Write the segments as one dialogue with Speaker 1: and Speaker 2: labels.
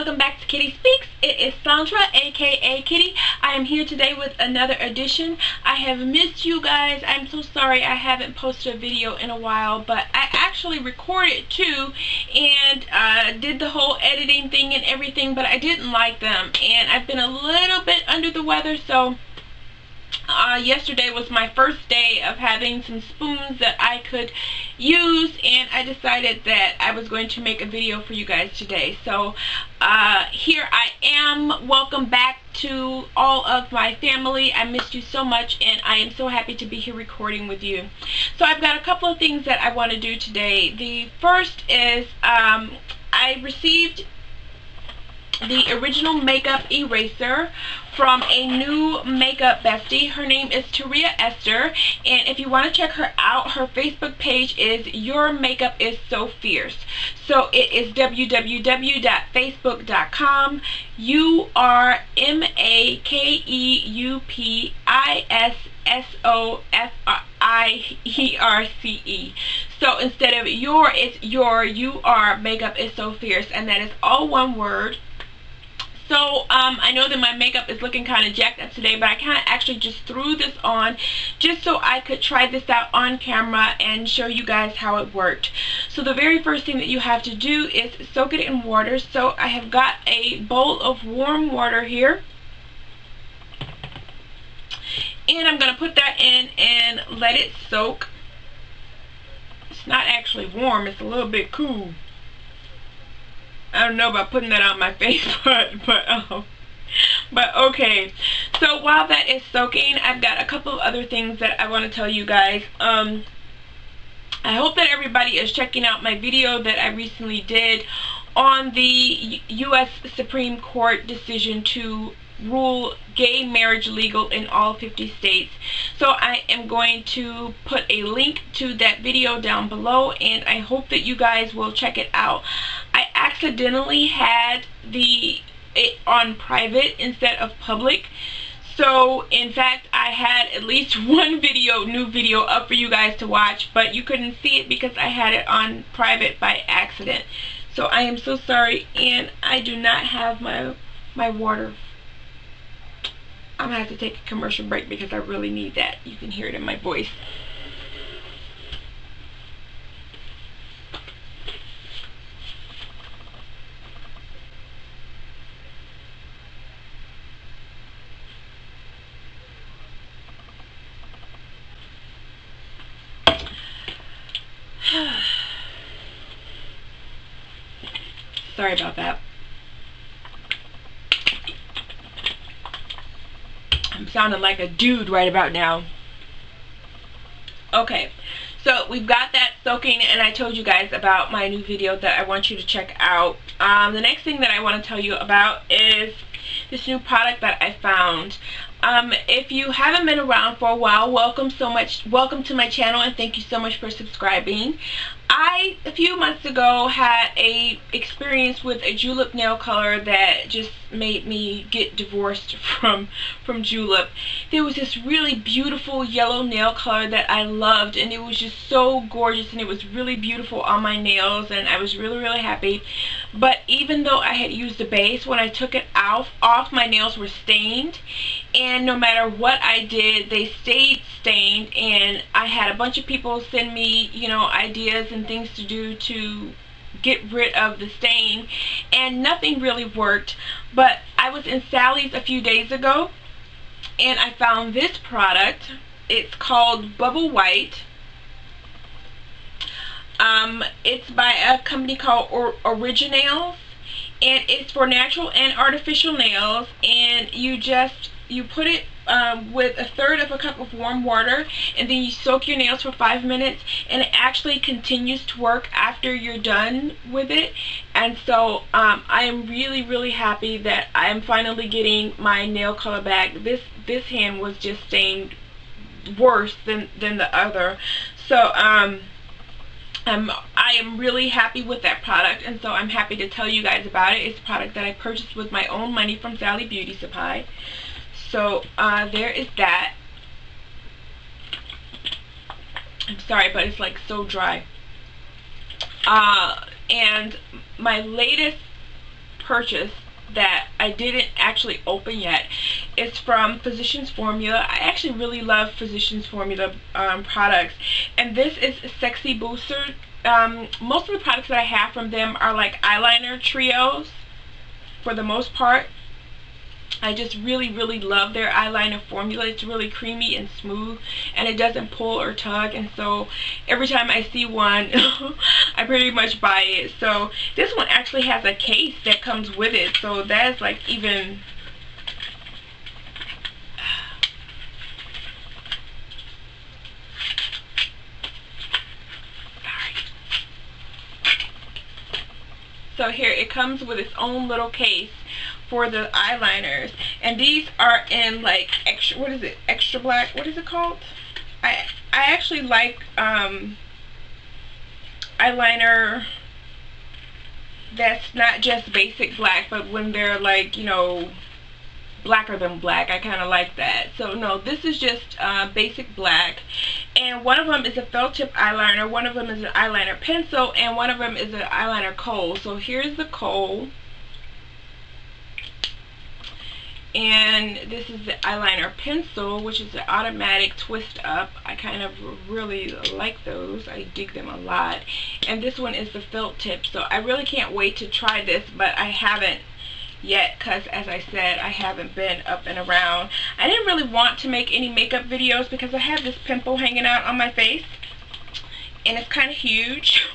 Speaker 1: welcome back to Kitty Speaks. It is Sondra, aka Kitty. I am here today with another edition. I have missed you guys. I'm so sorry I haven't posted a video in a while, but I actually recorded two and did the whole editing thing and everything, but I didn't like them, and I've been a little bit under the weather, so yesterday was my first day of having some spoons that I could use, and I decided that I was going to make a video for you guys today. So here I am. Welcome back to all of my family. I missed you so much, and I am so happy to be here recording with you. So I've got a couple of things that I want to do today. The first is I received the original makeup eraser from a new makeup bestie. Her name is Taria Esther, and if you want to check her out, her Facebook page is Your Makeup Is So Fierce. So it is www.facebook.com URMAKEUPISSOFIERCE. So instead of your, it's your, you are makeup is so fierce, and that is all one word. So I know that my makeup is looking kind of jacked up today, but I kind of actually just threw this on just so I could try this out on camera and show you guys how it worked. So the very first thing that you have to do is soak it in water. So I have got a bowl of warm water here, and I'm going to put that in and let it soak. It's not actually warm, it's a little bit cool. I don't know about putting that on my face, but okay. So while that is soaking, I've got a couple of other things that I want to tell you guys. I hope that everybody is checking out my video that I recently did on the U.S. Supreme Court decision to rule gay marriage legal in all 50 states. So I am going to put a link to that video down below, and I hope that you guys will check it out. I accidentally had it on private instead of public. So in fact, I had at least one new video up for you guys to watch, but you couldn't see it because I had it on private by accident. So I am so sorry, and I do not have my water. I'm going to have to take a commercial break because I really need that. You can hear it in my voice. Sorry about that. I'm sounding like a dude right about now. Okay, so we've got that soaking, and I told you guys about my new video that I want you to check out. The next thing that I want to tell you about is this new product that I found. If you haven't been around for a while, welcome to my channel, and thank you so much for subscribing. I, a few months ago, had a experience with a julep nail color that just made me get divorced from julep. There was this really beautiful yellow nail color that I loved, and it was just so gorgeous, and it was really beautiful on my nails, and I was really happy. But even though I had used the base, when I took it off, my nails were stained, and no matter what I did, they stayed stained. And I had a bunch of people send me, you know, ideas and things to do to get rid of the stain, and nothing really worked. But I was in Sally's a few days ago, and I found this product. It's called Bubble White. It's by a company called Originals, and it's for natural and artificial nails. And you put it with a third of a cup of warm water, and then you soak your nails for 5 minutes, and it actually continues to work after you're done with it. And so I am really happy that I am finally getting my nail color back. This hand was just stained worse than the other. So I am really happy with that product, and so I'm happy to tell you guys about it. It's a product that I purchased with my own money from Sally Beauty Supply. So there is that. I'm sorry, but it's like so dry. And my latest purchased that I didn't actually open yet. It's from Physicians Formula. I actually really love Physicians Formula products, and this is Sexy Booster. Most of the products that I have from them are like eyeliner trios for the most part. I just really love their eyeliner formula. It's really creamy and smooth, and it doesn't pull or tug, and so every time I see one I pretty much buy it. So this one actually has a case that comes with it, so that's like even so here it comes with its own little case for the eyeliners, and these are in like extra, what is it, extra black, what is it called? I actually like eyeliner that's not just basic black, but when they're like, you know, blacker than black, I kind of like that. So no, this is just basic black, and one of them is a felt tip eyeliner, one of them is an eyeliner pencil, and one of them is an eyeliner kohl. So here's the kohl, and this is the eyeliner pencil, which is the automatic twist up. I kind of really like those. I dig them a lot. And this one is the felt tip. So I really can't wait to try this, but I haven't yet because, as I said, I haven't been up and around. I didn't really want to make any makeup videos because I have this pimple hanging out on my face, and it's kind of huge.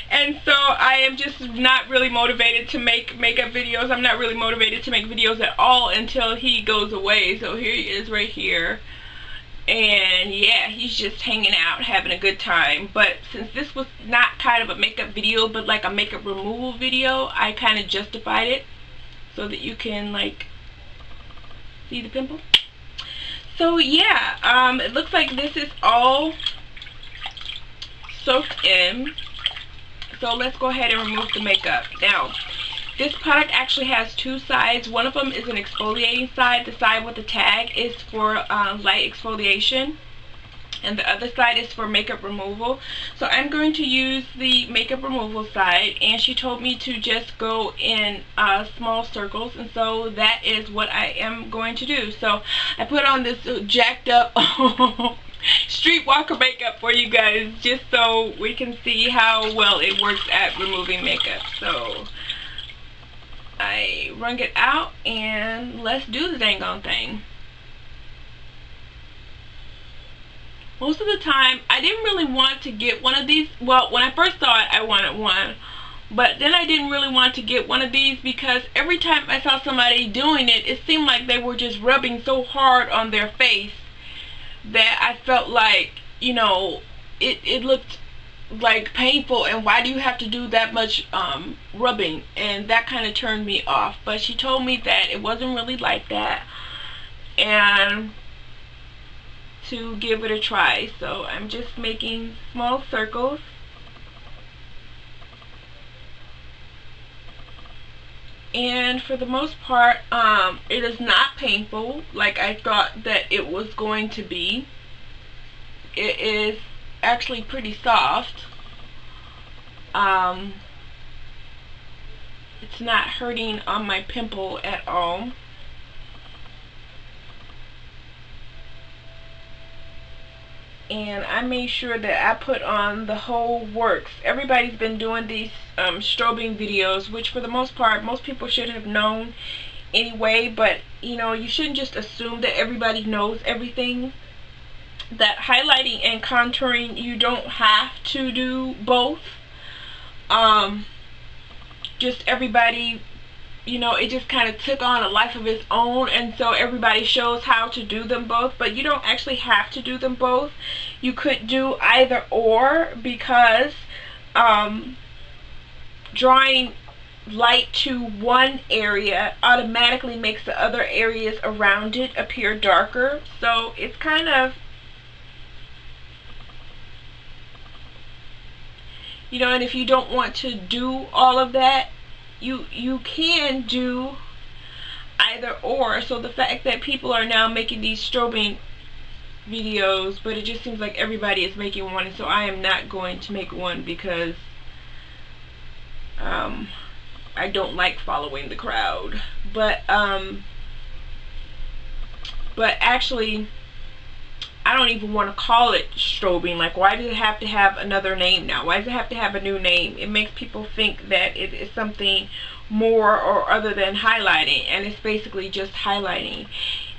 Speaker 1: And so I am just not really motivated to make makeup videos. I'm not really motivated to make videos at all until he goes away. So here he is right here. And yeah, he's just hanging out, having a good time. But since this was not kind of a makeup video, but like a makeup removal video, I kind of justified it so that you can like see the pimple. So yeah, it looks like this is all soaked in. So let's go ahead and remove the makeup. Now, this product actually has two sides. One of them is an exfoliating side. The side with the tag is for light exfoliation, and the other side is for makeup removal. So I'm going to use the makeup removal side, and she told me to just go in small circles, and so that is what I am going to do. So I put on this jacked up streetwalker makeup for you guys, just so we can see how well it works at removing makeup. So I wrung it out, and let's do the dang on thing. Most of the time I didn't really want to get one of these. Well, when I first saw it, I wanted one, but then I didn't really want to get one of these because every time I saw somebody doing it, it seemed like they were just rubbing so hard on their face that I felt like, you know, it looked like painful, and why do you have to do that much rubbing? And that kind of turned me off. But she told me that it wasn't really like that, and to give it a try. So I'm just making small circles. And for the most part, it is not painful like I thought that it was going to be. It is actually pretty soft. It's not hurting on my pimple at all. And I made sure that I put on the whole works. Everybody's been doing these strobing videos, which for the most part, most people should have known anyway, but you know, you shouldn't just assume that everybody knows everything. That highlighting and contouring, you don't have to do both. Just everybody, you know, it just kind of took on a life of its own, and so everybody shows how to do them both, but you don't actually have to do them both. You could do either or, because drawing light to one area automatically makes the other areas around it appear darker. So it's kind of, you know, and if you don't want to do all of that, you can do either or. So the fact that people are now making these strobing videos, but it just seems like everybody is making one, and so I am not going to make one because I don't like following the crowd. But actually, I don't even want to call it strobing. Like, why does it have to have another name now? Why does it have to have a new name? It makes people think that it is something more or other than highlighting, and it's basically just highlighting.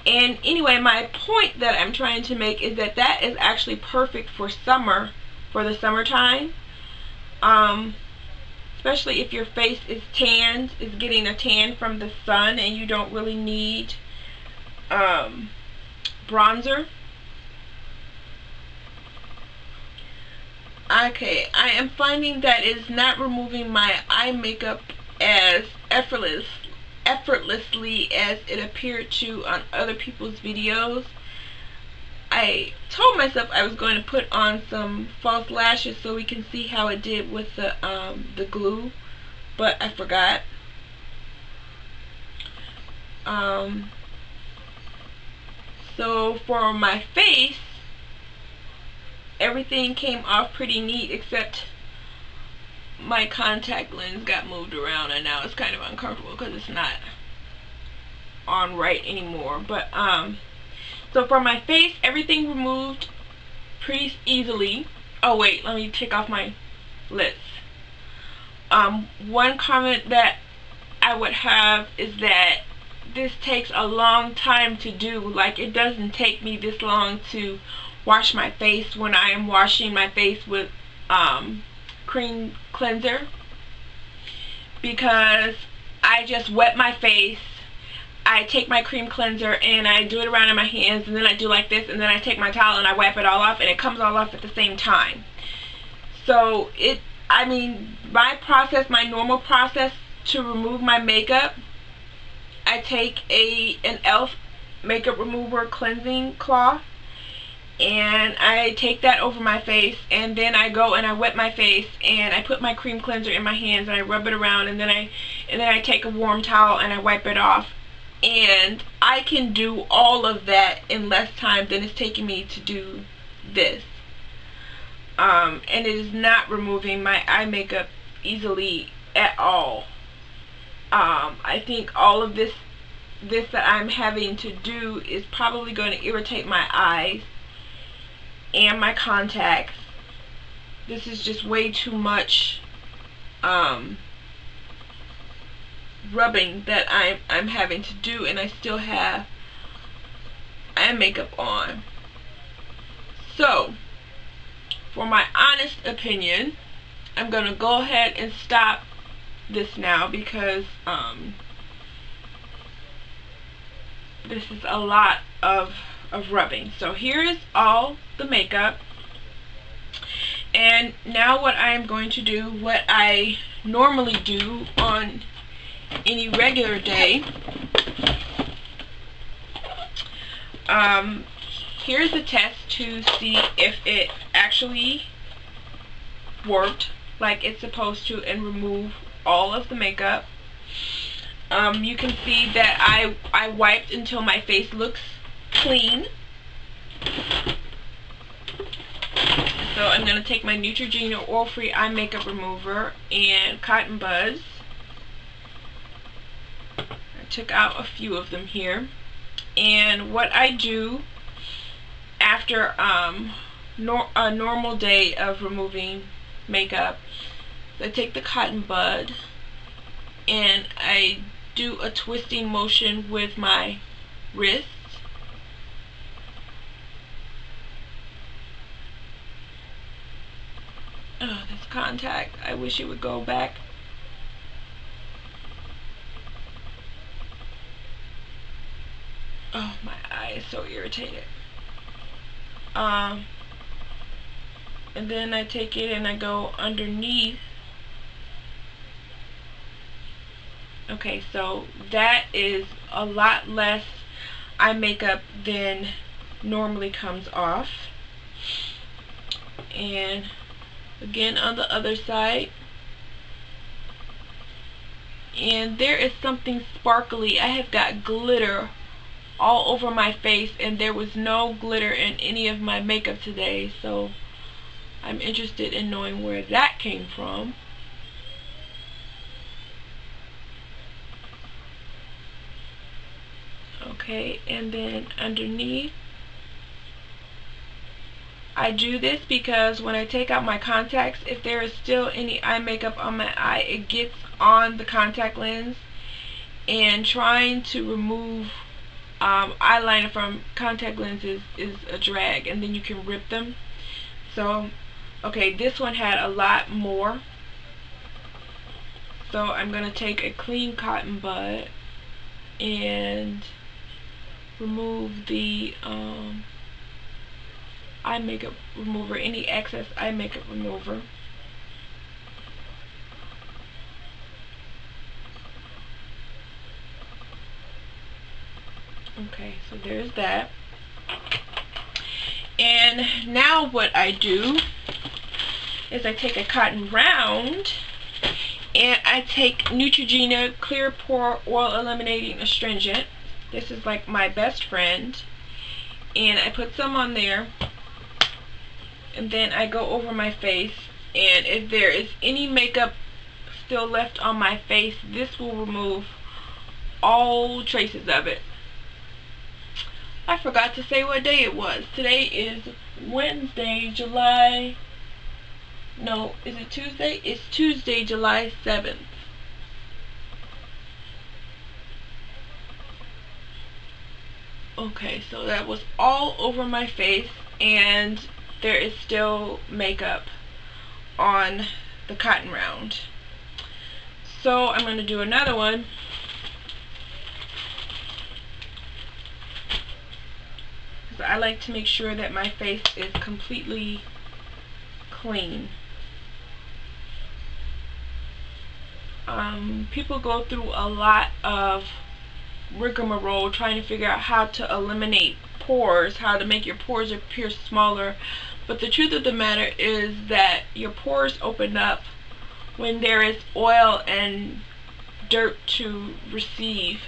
Speaker 1: And anyway, my point that I'm trying to make is that that is actually perfect for summer, for the summertime. Especially if your face is tanned, is getting a tan from the sun, and you don't really need bronzer. Okay, I am finding that it's not removing my eye makeup as effortlessly as it appeared to on other people's videos. I told myself I was going to put on some false lashes so we can see how it did with the glue, but I forgot. So for my face, everything came off pretty neat except my contact lens got moved around, and now it's kind of uncomfortable because it's not on right anymore. But so for my face, everything removed pretty easily. Oh wait, let me take off my lips. One comment that I would have is that this takes a long time to do. Like, it doesn't take me this long to wash my face when I am washing my face with cream cleanser, because I just wet my face, I take my cream cleanser and I do it around in my hands, and then I do like this, and then I take my towel and I wipe it all off, and it comes all off at the same time. So I mean, my process, my normal process to remove my makeup, I take an e.l.f. makeup remover cleansing cloth, and I take that over my face, and then I go and I wet my face, and I put my cream cleanser in my hands and I rub it around, and then I take a warm towel and I wipe it off. And I can do all of that in less time than it's taking me to do this. And it is not removing my eye makeup easily at all. I think all of this that I'm having to do is probably going to irritate my eyes and my contacts. This is just way too much rubbing that I'm having to do, and I still have eye makeup on. So, for my honest opinion, I'm gonna go ahead and stop this now, because this is a lot of rubbing. So here is all the makeup, and now what I am going to do, what I normally do on any regular day, here's the test to see if it actually worked like it's supposed to and remove all of the makeup. You can see that I wiped until my face looks clean. So I'm going to take my Neutrogena oil-free eye makeup remover and cotton buds. I took out a few of them here. And what I do after a normal day of removing makeup, I take the cotton bud and I do a twisting motion with my wrist. Oh, this contact, I wish it would go back. Oh, my eye is so irritated. And then I take it and I go underneath. Okay, so that is a lot less eye makeup than normally comes off. And again on the other side. And there is something sparkly. I have got glitter all over my face, and there was no glitter in any of my makeup today, so I'm interested in knowing where that came from. Okay, and then underneath. I do this because when I take out my contacts, if there is still any eye makeup on my eye, it gets on the contact lens, and trying to remove eyeliner from contact lenses is a drag, and then you can rip them. So okay, this one had a lot more, so I'm going to take a clean cotton bud and remove the eye makeup remover, any excess eye makeup remover. Okay, so there's that. And now what I do is I take a cotton round and I take Neutrogena Clear Pore Oil Eliminating Astringent. This is like my best friend. And I put some on there, and then I go over my face, and if there is any makeup still left on my face, this will remove all traces of it. I forgot to say what day it was. Today is Wednesday, July... No, is it Tuesday? It's Tuesday, July 7th. Okay, so that was all over my face, and there is still makeup on the cotton round. So I'm going to do another one. Because I like to make sure that my face is completely clean. People go through a lot of rigmarole trying to figure out how to eliminate pores, how to make your pores appear smaller, but the truth of the matter is that your pores open up when there is oil and dirt to receive.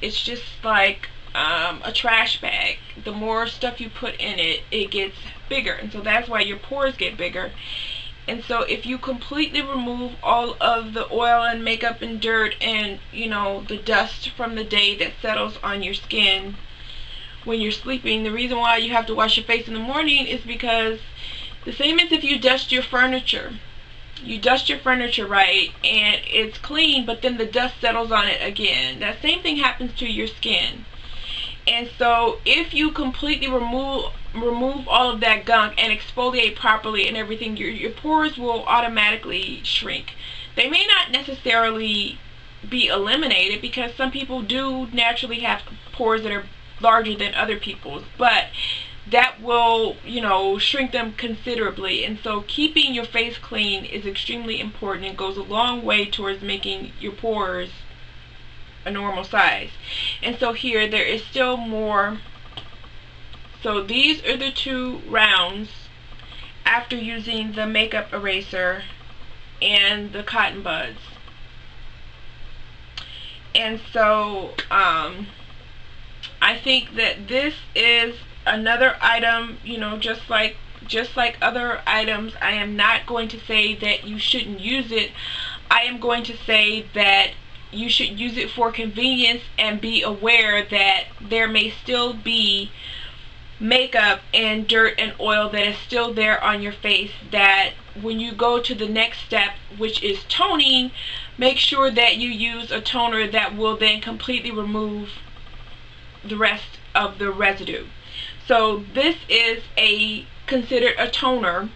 Speaker 1: It's just like a trash bag. The more stuff you put in it, it gets bigger, and so that's why your pores get bigger. And so if you completely remove all of the oil and makeup and dirt and, you know, the dust from the day that settles on your skin when you're sleeping, the reason why you have to wash your face in the morning is because the same as if you dust your furniture. You dust your furniture right and it's clean, but then the dust settles on it again. That same thing happens to your skin. And so if you completely remove all of that gunk and exfoliate properly and everything, your pores will automatically shrink. They may not necessarily be eliminated, because some people do naturally have pores that are larger than other people's, but that will, you know, shrink them considerably. And so keeping your face clean is extremely important and goes a long way towards making your pores a normal size. And so here there is still more. So these are the two rounds after using the makeup eraser and the cotton buds. And so I think that this is another item, you know, just like other items. I am not going to say that you shouldn't use it. I am going to say that you should use it for convenience, and be aware that there may still be makeup and dirt and oil that is still there on your face, that when you go to the next step, which is toning, make sure that you use a toner that will then completely remove the rest of the residue. So this is considered a toner.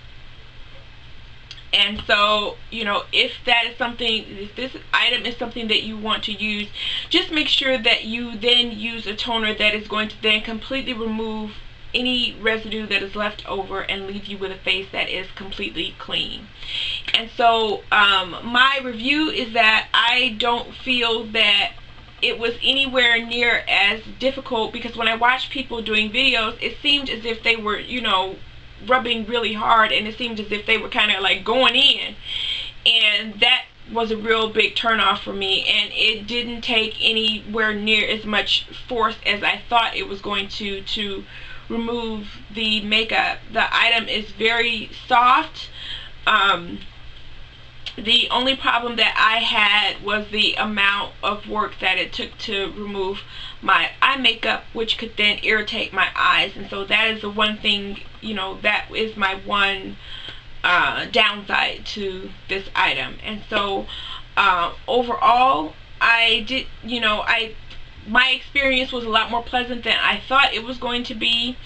Speaker 1: And so, you know, if this item is something that you want to use, just make sure that you then use a toner that is going to then completely remove any residue that is left over and leave you with a face that is completely clean. And so my review is that I don't feel that it was anywhere near as difficult, because when I watched people doing videos, it seemed as if they were, you know, rubbing really hard, and it seemed as if they were kind of like going in, and that was a real big turn off for me, and it didn't take anywhere near as much force as I thought it was going to remove the makeup. The item is very soft. The only problem that I had was the amount of work that it took to remove my eye makeup, which could then irritate my eyes. And so that is the one thing, you know, that is my one downside to this item. And so overall, I did, you know, my experience was a lot more pleasant than I thought it was going to be.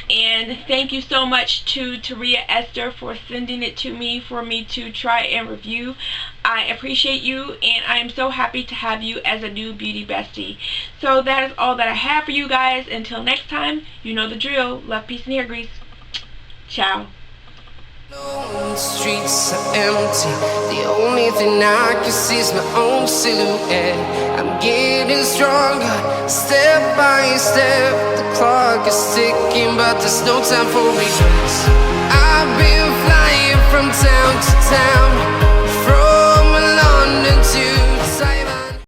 Speaker 1: And thank you so much to Taria Esther for sending it to me for me to try and review. I appreciate you, and I am so happy to have you as a new beauty bestie. So that is all that I have for you guys. Until next time, you know the drill. Love, peace, and hair grease. Ciao.
Speaker 2: The streets are empty. The only thing I can see is my own silhouette. I'm getting stronger, step by step. The clock is ticking, but there's no time for regrets. I've been flying from town to town.